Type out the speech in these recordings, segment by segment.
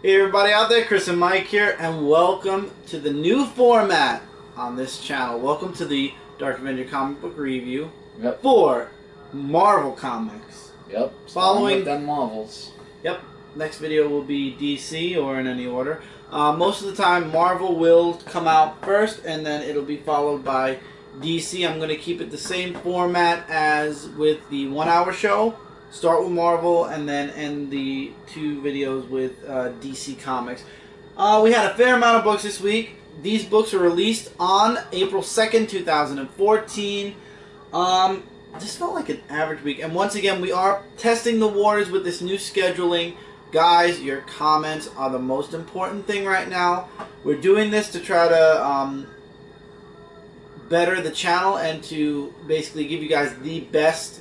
Hey everybody out there, Chris and Mike here, and welcome to the new format on this channel. Welcome to the Dark Avenger Comic Book review for Marvel Comics. Yep. Following them Marvels. Yep. Next video will be DC or in any order. Most of the time, Marvel will come out first, and then it'll be followed by DC. I'm going to keep it the same format as with the 1 hour show. Start with Marvel and then end the two videos with DC Comics. We had a fair amount of books this week. These books were released on April 2nd, 2014. This felt like an average week. And once again, we are testing the waters with this new scheduling. Guys, your comments are the most important thing right now. We're doing this to try to better the channel and to basically give you guys the best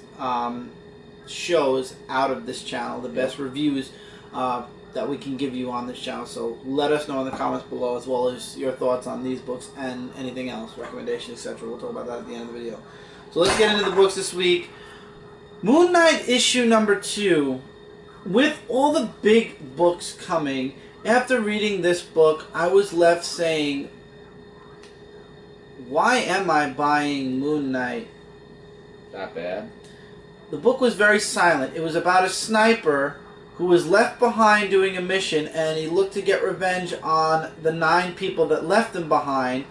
shows out of this channel, the best reviews that we can give you on this channel. So let us know in the comments below, as well as your thoughts on these books and anything else, recommendations, etc. We'll talk about that at the end of the video. So let's get into the books this week. Moon Knight issue number 2. With all the big books coming, after reading this book, I was left saying, why am I buying Moon Knight? That bad? The book was very silent. It was about a sniper who was left behind doing a mission, and he looked to get revenge on the 9 people that left him behind.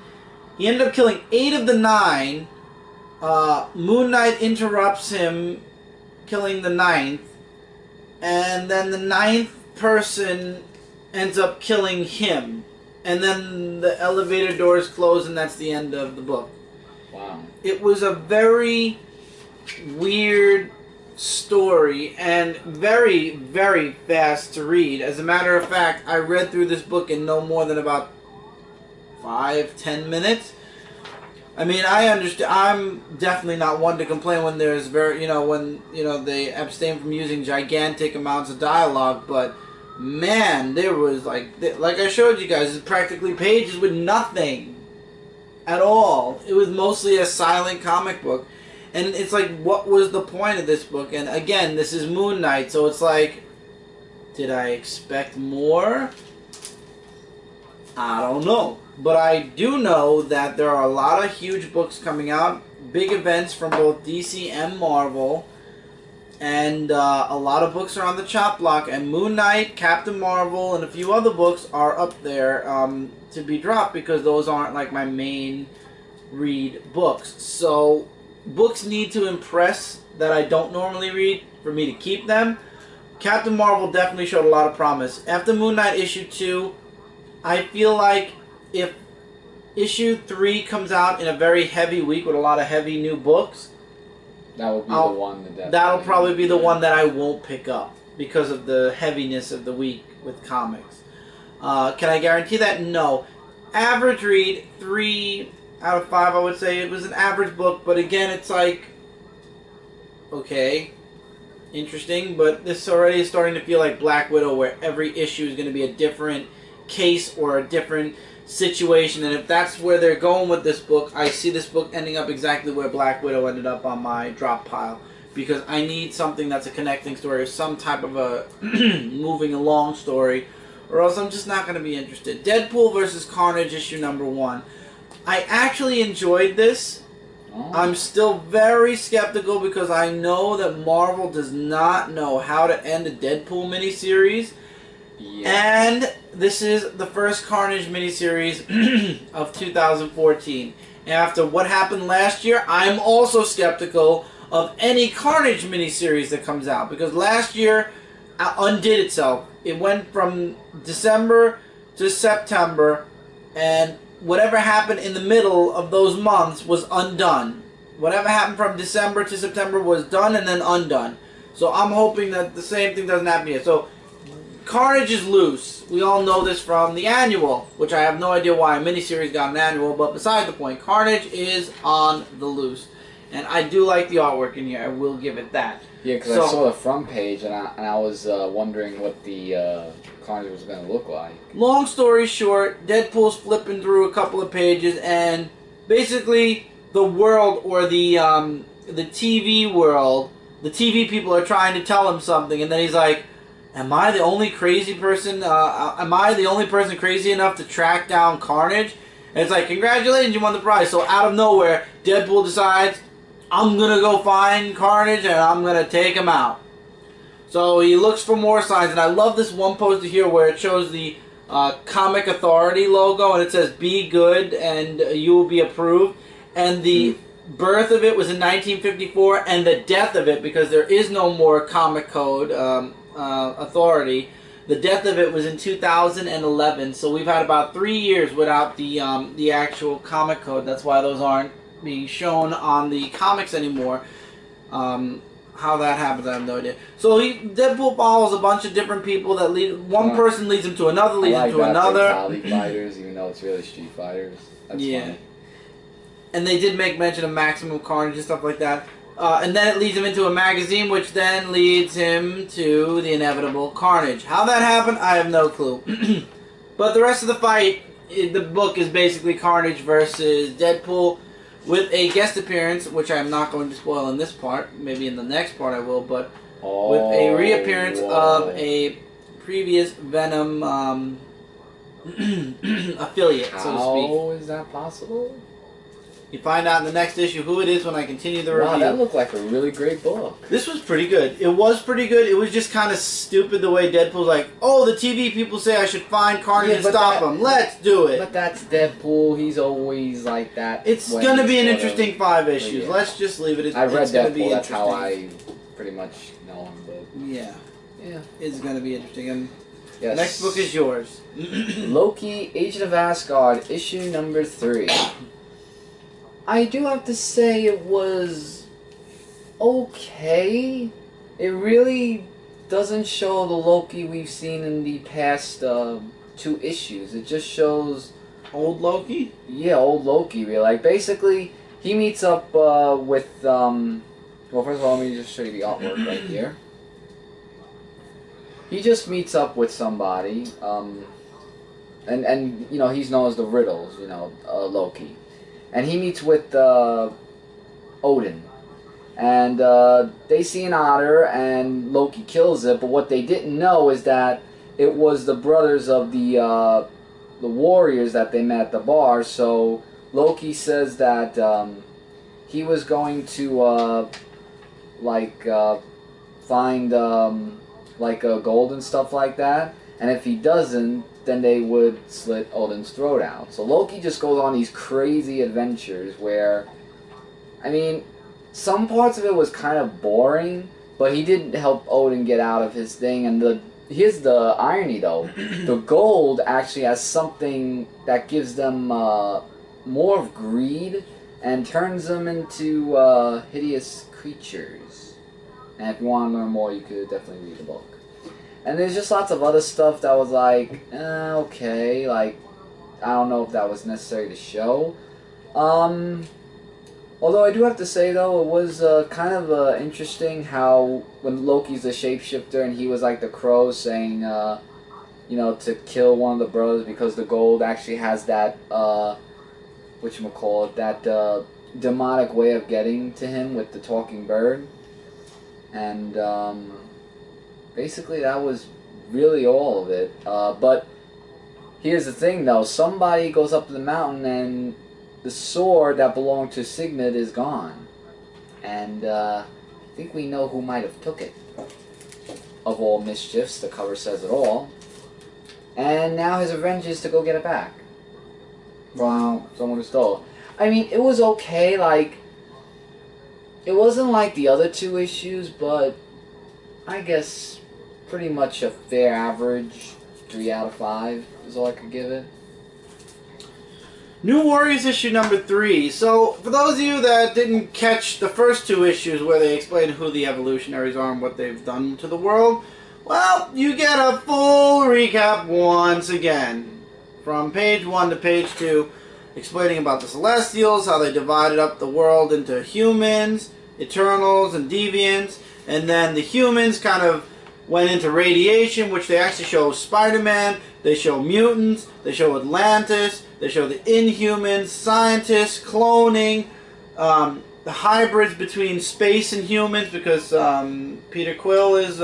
He ended up killing 8 of the 9. Moon Knight interrupts him, killing the 9th. And then the 9th person ends up killing him. And then the elevator doors close, and that's the end of the book. Wow. It was a very weird story and very, very fast to read. As a matter of fact, I read through this book in no more than about 5-10 minutes. I mean, I understand. I'm definitely not one to complain when there's when they abstain from using gigantic amounts of dialogue, but man, there was like I showed you guys, it's practically pages with nothing at all. It was mostly a silent comic book. And it's like, what was the point of this book? And again, this is Moon Knight, so it's like, did I expect more? I don't know. But I do know that there are a lot of huge books coming out, big events from both DC and Marvel, and a lot of books are on the chop block, and Moon Knight, Captain Marvel, and a few other books are up there to be dropped, because those aren't like my main read books. So books need to impress that I don't normally read for me to keep them. Captain Marvel definitely showed a lot of promise. After Moon Knight issue 2, I feel like if issue 3 comes out in a very heavy week with a lot of heavy new books, that will be the one that'll probably be the one that I won't pick up because of the heaviness of the week with comics. Can I guarantee that? No. Average read, 3 out of 5, I would say. It was an average book, but again, it's like, okay, interesting, but this already is starting to feel like Black Widow, where every issue is going to be a different case or a different situation, and if that's where they're going with this book, I see this book ending up exactly where Black Widow ended up on my drop pile, because I need something that's a connecting story or some type of a moving along story, or else I'm just not going to be interested. Deadpool versus Carnage issue number 1. I actually enjoyed this. I'm still very skeptical because I know that Marvel does not know how to end a Deadpool miniseries. And this is the first Carnage miniseries of 2014. After what happened last year, I'm also skeptical of any Carnage miniseries that comes out, because last year undid itself. It went from December to September, and whatever happened in the middle of those months was undone. Whatever happened from December to September was done and then undone. So I'm hoping that the same thing doesn't happen here. So Carnage is loose. We all know this from the annual, which I have no idea why a miniseries got an annual, but beside the point, Carnage is on the loose. And I do like the artwork in here. I will give it that. Yeah, because I saw the front page, and I was wondering what the Carnage was going to look like. Long story short, Deadpool's flipping through a couple of pages, and basically the world, or the TV world, the TV people are trying to tell him something, and then he's like, am I the only crazy person? Am I the only person crazy enough to track down Carnage? And it's like, congratulations, you won the prize. So out of nowhere, Deadpool decides, I'm gonna go find Carnage and I'm gonna take him out. So he looks for more signs, and I love this one poster here where it shows the Comic Authority logo, and it says "Be good and you will be approved." And the birth of it was in 1954, and the death of it, because there is no more Comic Code Authority, the death of it was in 2011. So we've had about 3 years without the actual Comic Code. That's why those aren't being shown on the comics anymore. How that happens, I have no idea. So Deadpool follows a bunch of different people that lead. One person leads him to another, leads him to another. Fatality fighters, even though it's really Street Fighters. That's funny. And they did make mention of Maximum Carnage and stuff like that. And then it leads him into a magazine, which then leads him to the inevitable Carnage. How that happened, I have no clue. But the rest of the fight, the book is basically Carnage versus Deadpool, with a guest appearance, which I'm not going to spoil in this part. Maybe in the next part I will, but with a reappearance of a previous Venom affiliate, so to speak. How is that possible? You find out in the next issue who it is when I continue the review. Wow, that looked like a really great book. This was pretty good. It was pretty good. It was just kind of stupid the way Deadpool's like, oh, the TV people say I should find Carnage and stop him. Let's do it. But that's Deadpool. He's always like that. It's going to be an interesting 5 issues. Yeah. Let's just leave it. I read Deadpool. That's how I pretty much know him. But yeah. Yeah. It's going to be interesting. And yes. Next book is yours. Loki, Agent of Asgard, issue number 3. I do have to say it was okay. It really doesn't show the Loki we've seen in the past 2 issues. It just shows old Loki? Yeah, old Loki, really. Like, basically, he meets up with, well, first of all, let me just show you the artwork right here. He just meets up with somebody, and you know, he's known as the Riddles, you know, Loki. And he meets with Odin. And they see an otter, and Loki kills it. But what they didn't know is that it was the brothers of the warriors that they met at the bar. So Loki says that he was going to find like gold and stuff like that. And if he doesn't, then they would slit Odin's throat out. So Loki just goes on these crazy adventures where, I mean, some parts of it was kind of boring, but he did help Odin get out of his thing. And here's the irony, though. The gold actually has something that gives them more of greed and turns them into hideous creatures. And if you want to learn more, you could definitely read the book. And there's just lots of other stuff that was like, okay, like, I don't know if that was necessary to show. Although I do have to say, though, it was kind of interesting how when Loki's a shapeshifter and he was like the crow saying, you know, to kill one of the brothers because the gold actually has that, whatchamacallit, that demonic way of getting to him with the talking bird. And, basically, that was really all of it. But here's the thing, though. Somebody goes up to the mountain, and the sword that belonged to Signet is gone. And I think we know who might have took it. Of all mischiefs, the cover says it all. And now his revenge is to go get it back. Wow, someone who stole it. I mean, it was okay. Like, it wasn't like the other 2 issues, but I guess pretty much a fair average 3 out of 5 is all I could give it. New Warriors issue number 3. So, for those of you that didn't catch the first 2 issues where they explain who the evolutionaries are and what they've done to the world, well, you get a full recap once again. From page 1 to page 2, explaining about the Celestials, how they divided up the world into humans, Eternals, and Deviants, and then the humans kind of went into radiation, which they actually show Spiderman, they show mutants, they show Atlantis, they show the Inhumans, scientists, cloning, the hybrids between space and humans, because Peter Quill is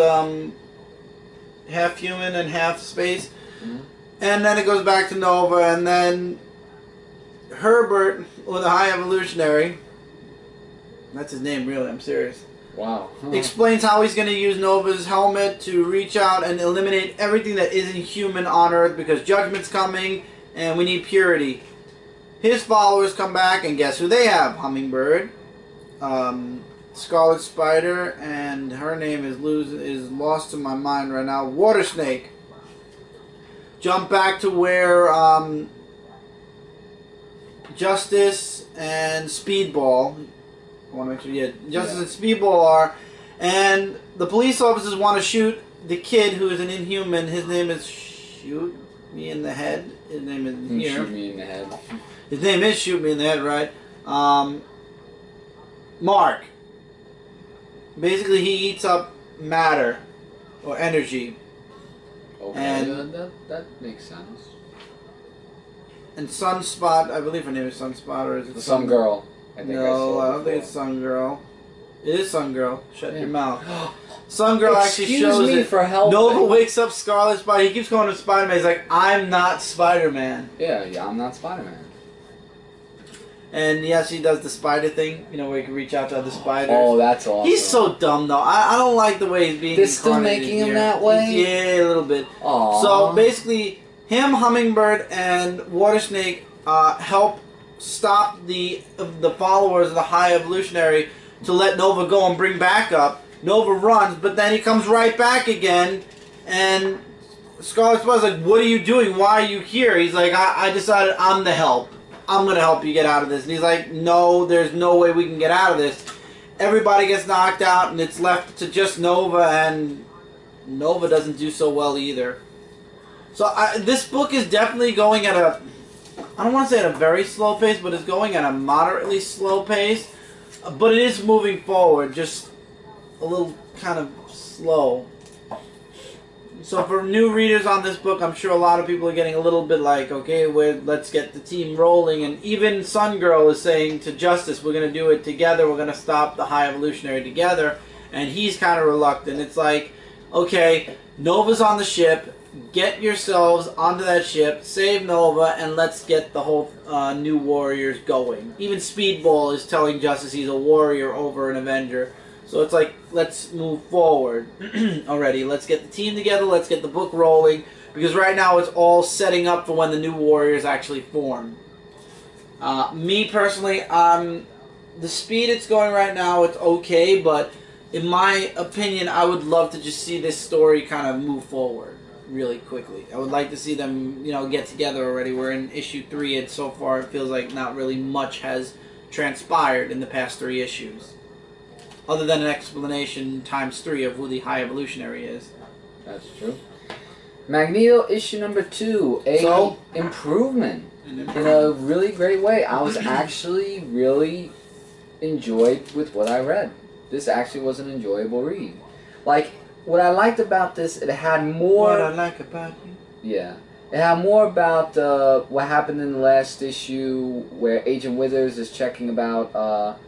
half human and half space. Mm-hmm. And then it goes back to Nova, and then Herbert, or the High Evolutionary, that's his name really, I'm serious, Wow. explains how he's going to use Nova's helmet to reach out and eliminate everything that isn't human on Earth because Judgment's coming and we need purity. His followers come back, and guess who they have? Hummingbird, Scarlet Spider, and her name is lost to my mind right now, Water Snake. Jump back to where Justice and Speedball, I want to make sure, yeah, Justice and Speedball are, and the police officers want to shoot the kid who is an Inhuman. His name is Shoot Me in the Head. His name is here. Shoot Me in the Head. His name is Shoot Me in the Head, right? Mark. Basically, he eats up matter or energy. Okay, And that makes sense. And Sunspot, I believe her name is Sunspot, or is it The Sun Girl? I think No, I don't think it's Sun Girl. It is Sun Girl. Shut your mouth. Sun Girl actually shows Excuse me it. for helping. Nova wakes up Scarlet Spider. He keeps calling him Spider-Man. He's like, I'm not Spider-Man. Yeah, I'm not Spider-Man. And yes, he does the spider thing, you know, where he can reach out to other spiders. Oh, that's awesome. He's so dumb, though. I don't like the way he's being They're still incarnated making him here. that way? Yeah, a little bit. Aww. So basically, him, Hummingbird, and Water Snake help stop the followers of the High Evolutionary to let Nova go and bring back up. Nova runs, but then he comes right back again, and Scarlet Spider's like, what are you doing? Why are you here? He's like, I decided I'm the help. I'm going to help you get out of this. And he's like, no, there's no way we can get out of this. Everybody gets knocked out, and it's left to just Nova, and Nova doesn't do so well either. So this book is definitely going at a, I don't want to say at a very slow pace, but it's going at a moderately slow pace. But it is moving forward, just a little kind of slow. So for new readers on this book, I'm sure a lot of people are getting a little bit like, okay, let's get the team rolling. And even Sun Girl is saying to Justice, we're going to do it together. We're going to stop the High Evolutionary together. And he's kind of reluctant. It's like, okay, Nova's on the ship. Get yourselves onto that ship. Save Nova. And let's get the whole new Warriors going. Even Speedball is telling Justice he's a warrior over an Avenger. So it's like, let's move forward already. Let's get the team together. Let's get the book rolling. Because right now it's all setting up for when the new Warriors actually form. Me personally, the speed it's going right now, it's okay. But in my opinion, I would love to just see this story kind of move forward really quickly. I would like to see them, get together already. We're in issue 3, and so far it feels like not really much has transpired in the past 3 issues. Other than an explanation times 3 of who the High Evolutionary is. That's true. Magneto issue number 2, improvement in a really great way. I was actually really enjoyed with what I read. This actually was an enjoyable read. Like, what I liked about this, it had more... What I like about you? Yeah. It had more about what happened in the last issue where Agent Withers is checking about...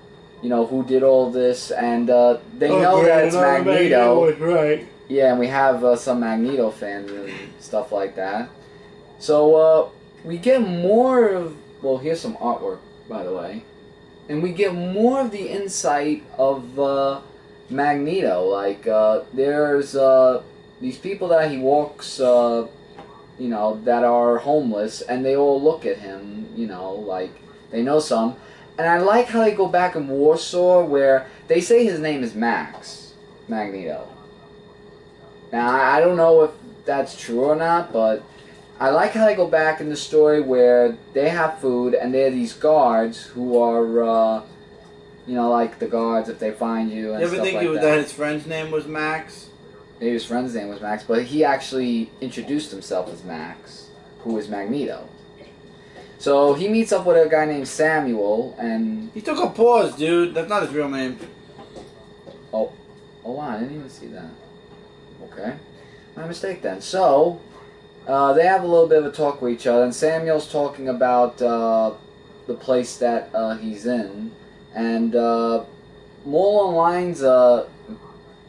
who did all this, and they know that it's Magneto. Was right. Yeah, and we have some Magneto fans and stuff like that. So we get more of, well, here's some artwork, by the way, and we get more of the insight of Magneto. Like, there's these people that he walks, that are homeless, and they all look at him, like, they know some. And I like how they go back in Warsaw where they say his name is Magneto. Now, I don't know if that's true or not, but I like how they go back in the story where they have food and they're these guards who are, like the guards if they find you and stuff like that. You ever think that his friend's name was Max? Maybe his friend's name was Max, but he actually introduced himself as Max, who is Magneto. So he meets up with a guy named Samuel, and... He took a pause, dude. That's not his real name. Oh, wow, I didn't even see that. Okay. My mistake then. So, they have a little bit of a talk with each other, and Samuel's talking about the place that he's in, and more along lines,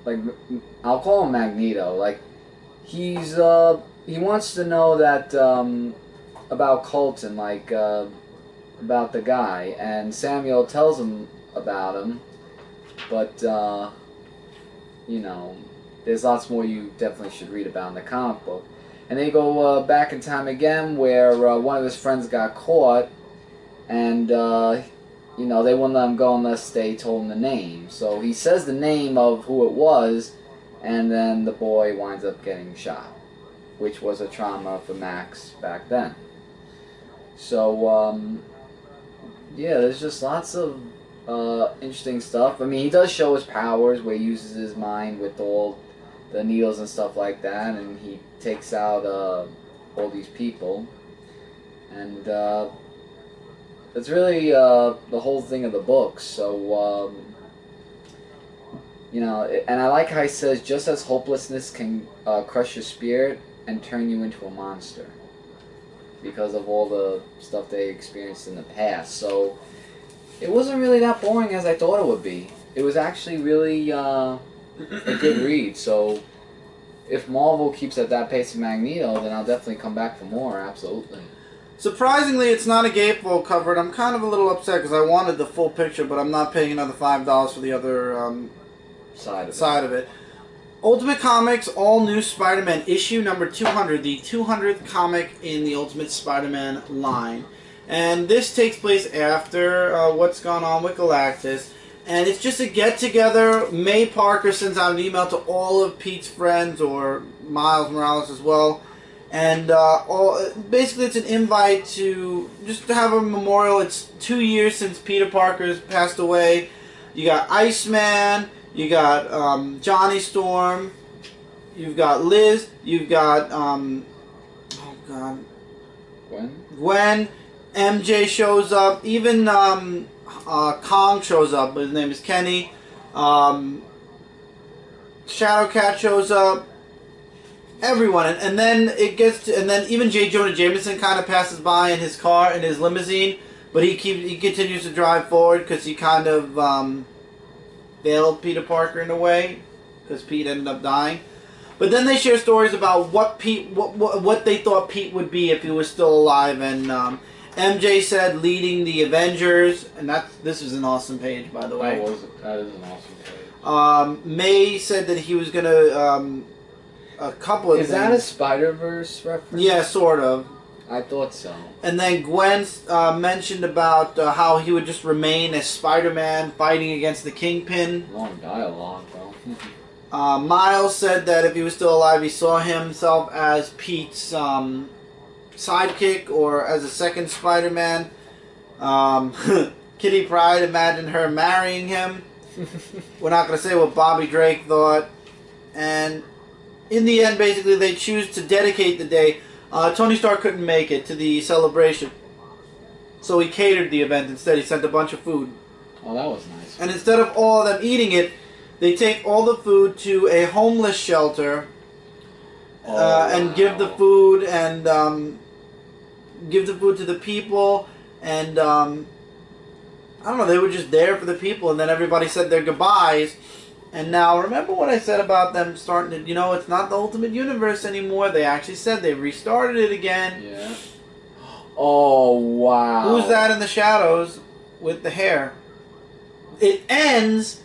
like, I'll call him Magneto, like, he wants to know that about Colton, like about the guy, and Samuel tells him about him, but you know, there's lots more you definitely should read about in the comic book. And they go back in time again, where one of his friends got caught, and you know, they wouldn't let him go unless they told him the name. So he says the name of who it was, and then the boy winds up getting shot, which was a trauma for Max back then. So yeah, there's just lots of interesting stuff. I mean, he does show his powers, where he uses his mind with all the needles and stuff like that, and he takes out all these people. And that's really the whole thing of the book. So, you know, and I like how he says, just as hopelessness can crush your spirit and turn you into a monster, because of all the stuff they experienced in the past. So it wasn't really that boring as I thought it would be. It was actually really a good read. So if Marvel keeps at that pace of Magneto, then I'll definitely come back for more, absolutely. Surprisingly, it's not a gatefold cover, and I'm kind of a little upset because I wanted the full picture, but I'm not paying another $5 for the other side of it. Ultimate Comics, all new Spider-Man issue number 200, the 200th comic in the Ultimate Spider-Man line. And this takes place after what's gone on with Galactus. And it's just a get-together. May Parker sends out an email to all of Pete's friends, or Miles Morales as well. And basically it's an invite to just to have a memorial. It's 2 years since Peter Parker's passed away. You got Iceman, you got Johnny Storm, you've got Liz, you've got, oh god, Gwen, MJ shows up, even Kong shows up, but his name is Kenny, Shadowcat shows up, everyone, and then it gets to, and then even J. Jonah Jameson kind of passes by in his car, in his limousine, but he continues to drive forward because he kind of failed Peter Parker in a way, because Pete ended up dying. But then they share stories about what they thought Pete would be if he was still alive, and MJ said leading the Avengers, and this is an awesome page, by the way. That is an awesome page. May said that he was gonna a couple of things. Is that a Spider-Verse reference? Yeah, sort of. I thought so. And then Gwen mentioned about how he would just remain as Spider-Man fighting against the Kingpin. Long dialogue, though. Miles said that if he was still alive, he saw himself as Pete's sidekick, or as a second Spider-Man. Kitty Pryde imagined her marrying him. We're not going to say what Bobby Drake thought. And in the end, basically, they choose to dedicate the day. Tony Stark couldn't make it to the celebration, so he catered the event instead. He sent a bunch of food. Oh, that was nice. And instead of all of them eating it, they take all the food to a homeless shelter and give the food and give the food to the people. And I don't know, they were just there for the people, and then everybody said their goodbyes. And now, remember what I said about them starting to, you know, it's not the Ultimate Universe anymore. They actually said they restarted it again. Yeah. Oh, wow. Who's that in the shadows with the hair? It ends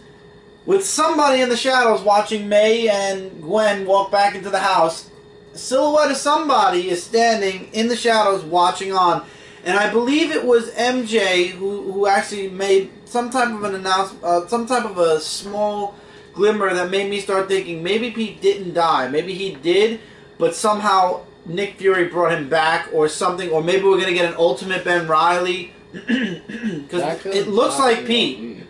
with somebody in the shadows watching May and Gwen walk back into the house. A silhouette of somebody is standing in the shadows watching on. And I believe it was MJ who actually made some type of an announcement, some type of a small glimmer that made me start thinking maybe Pete didn't die. Maybe he did, but somehow Nick Fury brought him back or something. Or maybe we're going to get an Ultimate Ben Reilly. Because it looks like Pete.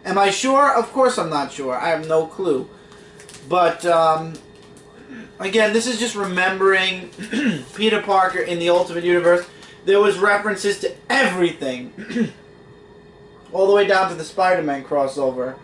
Am I sure? Of course I'm not sure. I have no clue. But, again, this is just remembering Peter Parker in the Ultimate Universe. There was references to everything. All the way down to the Spider-Man crossover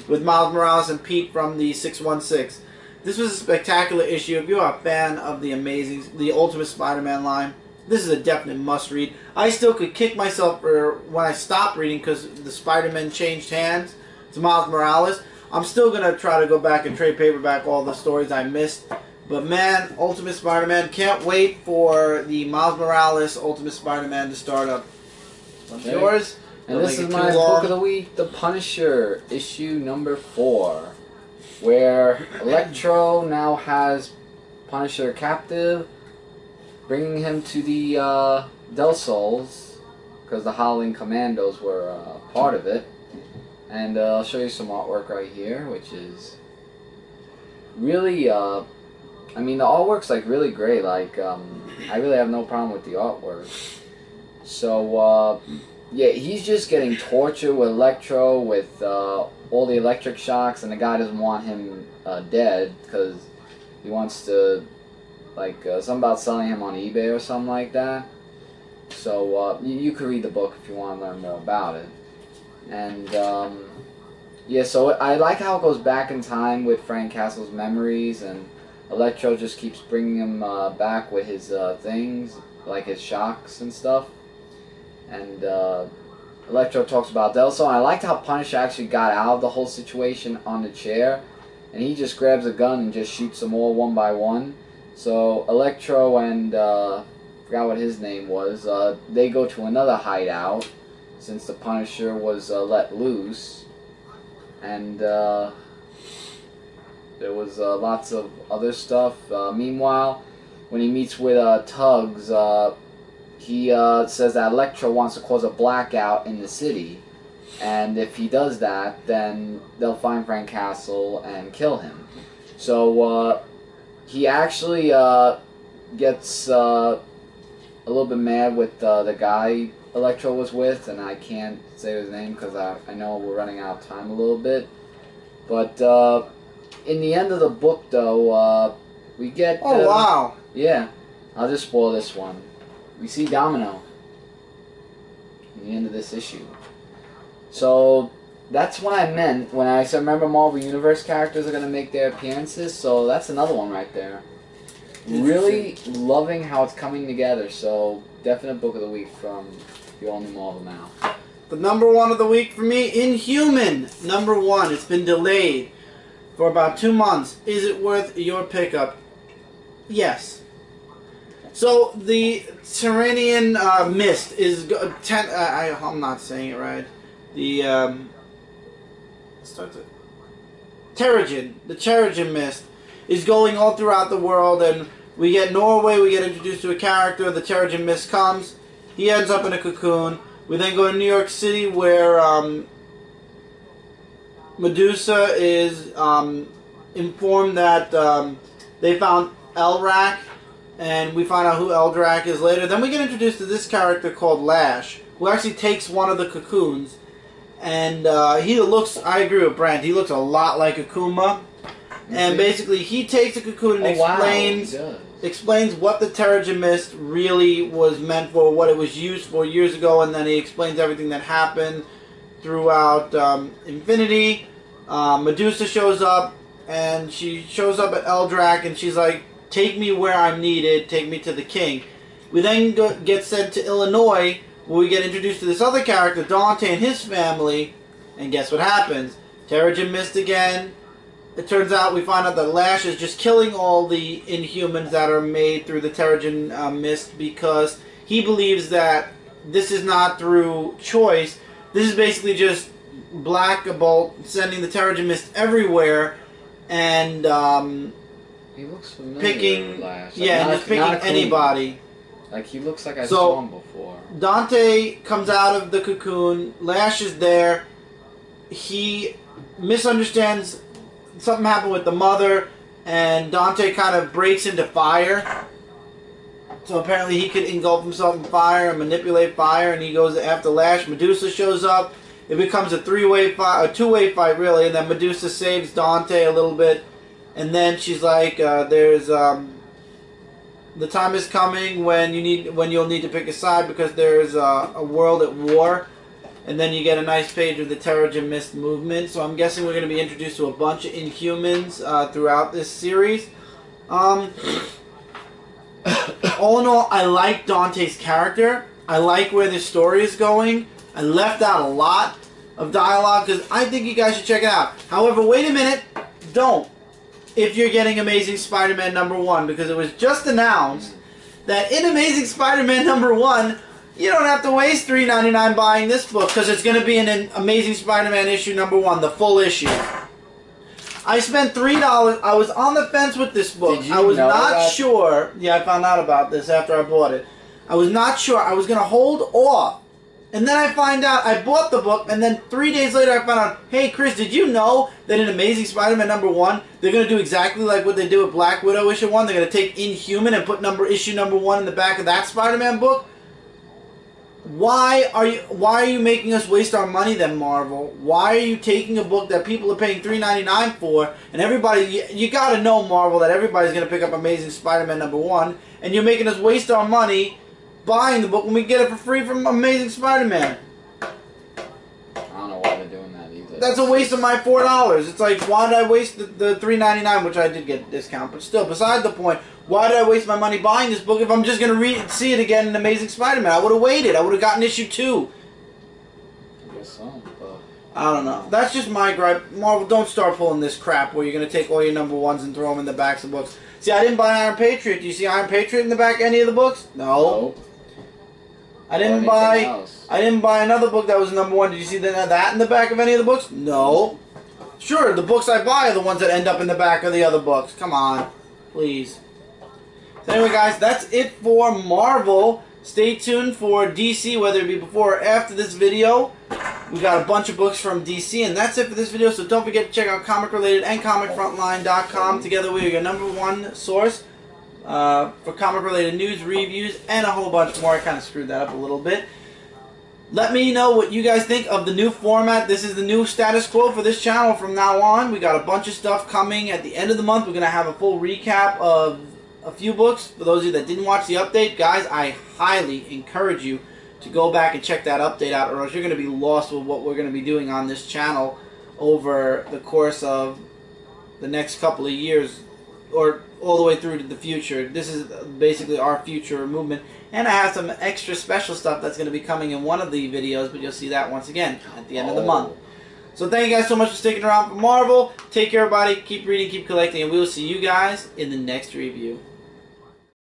with Miles Morales and Pete from the 616. This was a spectacular issue. If you're a fan of the Ultimate Spider-Man line, this is a definite must-read. I still could kick myself for when I stopped reading because the Spider-Man changed hands to Miles Morales. I'm still going to try to go back and trade paperback all the stories I missed. But man, Ultimate Spider-Man, can't wait for the Miles Morales Ultimate Spider-Man to start up. What's yours? And this is my book of the week, The Punisher, issue number 4, where Electro now has Punisher captive, bringing him to the Del Sols, because the Howling Commandos were part of it. And I'll show you some artwork right here, which is really, I mean, the artwork's like really great. Like, I really have no problem with the artwork. So, yeah, he's just getting tortured with Electro, with all the electric shocks, and the guy doesn't want him dead because he wants to, like, something about selling him on eBay or something like that. So, you could read the book if you want to learn more about it. And, yeah, so I like how it goes back in time with Frank Castle's memories, and Electro just keeps bringing him back with his things, like his shocks and stuff. And Electro talks about Del Sol. I liked how Punisher actually got out of the whole situation on the chair, and he just grabs a gun and just shoots them all one by one. So Electro and forgot what his name was. They go to another hideout since the Punisher was let loose, and there was lots of other stuff. Meanwhile, when he meets with Tugs, he says that Electro wants to cause a blackout in the city, and if he does that, then they'll find Frank Castle and kill him. So he actually gets a little bit mad with the guy Electro was with, and I can't say his name because I know we're running out of time a little bit. But in the end of the book, though, we get... Oh, wow! Yeah, I'll just spoil this one. We see Domino in the end of this issue. So that's what I meant when I said, remember, Marvel Universe characters are going to make their appearances, so that's another one right there. Really loving how it's coming together, so definite book of the week from the all new Marvel now. The number one of the week for me, Inhuman, number 1. It's been delayed for about 2 months. Is it worth your pickup? Yes. So the Tyrannian mist is I'm not saying it right. The Terrigen, the Terrigen mist is going all throughout the world, and we get Norway. We get introduced to a character. The Terrigen mist comes. He ends up in a cocoon. We then go to New York City, where Medusa is informed that they found Eldrac. And we find out who Eldrac is later. Then we get introduced to this character called Lash, who actually takes one of the cocoons. And he looks, I agree with Brent, he looks a lot like Akuma. And basically he takes a cocoon and explains what the Terrigen Mist really was meant for, what it was used for years ago, and then he explains everything that happened throughout Infinity. Medusa shows up, and she shows up at Eldrac, and she's like, take me where I'm needed, take me to the king. We then get sent to Illinois, where we get introduced to this other character, Dante, and his family, and guess what happens? Terrigen Mist again. It turns out we find out that Lash is just killing all the Inhumans that are made through the Terrigen Mist, because he believes that this is not through choice. This is basically just Black Bolt sending the Terrigen Mist everywhere, and he looks familiar. Picking, Lash. yeah, just picking anybody. Like, he looks like I saw him before. Dante comes out of the cocoon. Lash is there. He misunderstands something happened with the mother, and Dante kind of breaks into fire. So apparently he could engulf himself in fire and manipulate fire, and he goes after Lash. Medusa shows up. It becomes a three-way fight, a two-way fight really, and then Medusa saves Dante a little bit. And then she's like, "There's the time is coming when you'll need to pick a side, because there's a world at war." And then you get a nice page of the Terrigen Mist movement. So I'm guessing we're going to be introduced to a bunch of Inhumans throughout this series. All in all, I like Dante's character. I like where the story is going. I left out a lot, of dialogue because I think you guys should check it out. However, wait a minute, don't. If you're getting Amazing Spider-Man #1, because it was just announced that in Amazing Spider-Man #1, you don't have to waste $3.99 buying this book because it's going to be in Amazing Spider-Man issue #1, the full issue. I spent $3. I was on the fence with this book. Did you I was know not that? sure. Yeah, I found out about this after I bought it. I was not sure. I was going to hold off. And then I find out, I bought the book, and then 3 days later I found out, hey Chris, did you know that in Amazing Spider-Man #1, they're going to do exactly like what they did with Black Widow issue 1? They're going to take Inhuman and put issue #1 in the back of that Spider-Man book? Why are you making us waste our money then, Marvel? Why are you taking a book that people are paying $3.99 for, and everybody, you got to know, Marvel, that everybody's going to pick up Amazing Spider-Man #1, and you're making us waste our money buying the book when we get it for free from Amazing Spider-Man. I don't know why they're doing that either. That's a waste of my $4. It's like, why did I waste the $3.99, which I did get a discount, but still, beside the point, why did I waste my money buying this book if I'm just going to see it again in Amazing Spider-Man? I would have waited. I would have gotten issue 2. I guess so, but... I don't know. That's just my gripe. Marvel, don't start pulling this crap where you're going to take all your #1s and throw them in the backs of books. See, I didn't buy Iron Patriot. Do you see Iron Patriot in the back of any of the books? No. I didn't buy another book that was #1. Did you see that in the back of any of the books? No. Sure, the books I buy are the ones that end up in the back of the other books. Come on. Please. So anyway, guys, that's it for Marvel. Stay tuned for DC, whether it be before or after this video. We got a bunch of books from DC, and that's it for this video. So don't forget to check out Comic Related and ComicFrontline.com. Together we are your #1 source for comic-related news, reviews, and a whole bunch more. I kind of screwed that up a little bit. Let me know what you guys think of the new format. This is the new status quo for this channel from now on. We got a bunch of stuff coming at the end of the month. We're going to have a full recap of a few books. For those of you that didn't watch the update, guys, I highly encourage you to go back and check that update out, or else you're going to be lost with what we're going to be doing on this channel over the course of the next couple of years, or all the way through to the future. This is basically our future movement, and I have some extra special stuff that's going to be coming in one of the videos, but you'll see that once again at the end of the month. So thank you guys so much for sticking around for Marvel. Take care, everybody. Keep reading, keep collecting, and we will see you guys in the next review.